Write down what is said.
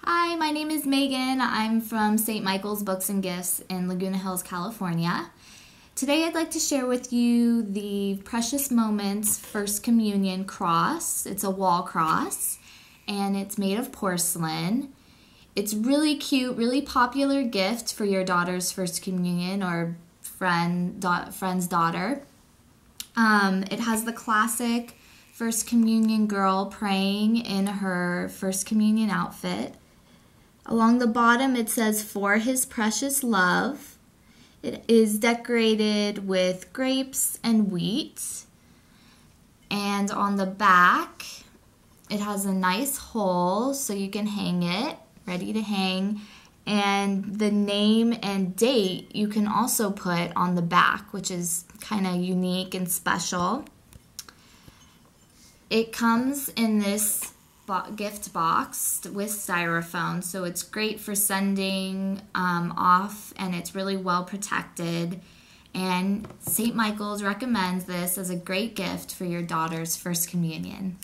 Hi, my name is Megan. I'm from St. Michael's Books and Gifts in Laguna Hills, California. Today I'd like to share with you the Precious Moments First Communion cross. It's a wall cross and it's made of porcelain. It's really cute, really popular gift for your daughter's First Communion or friend's daughter. It has the classic First Communion girl praying in her First Communion outfit. Along the bottom it says, "For His precious love." It is decorated with grapes and wheat. And on the back it has a nice hole so you can hang it, ready to hang. And the name and date you can also put on the back, which is kind of unique and special. It comes in this gift box with styrofoam, so it's great for sending off, and it's really well protected. And St. Michael's recommends this as a great gift for your daughter's First Communion.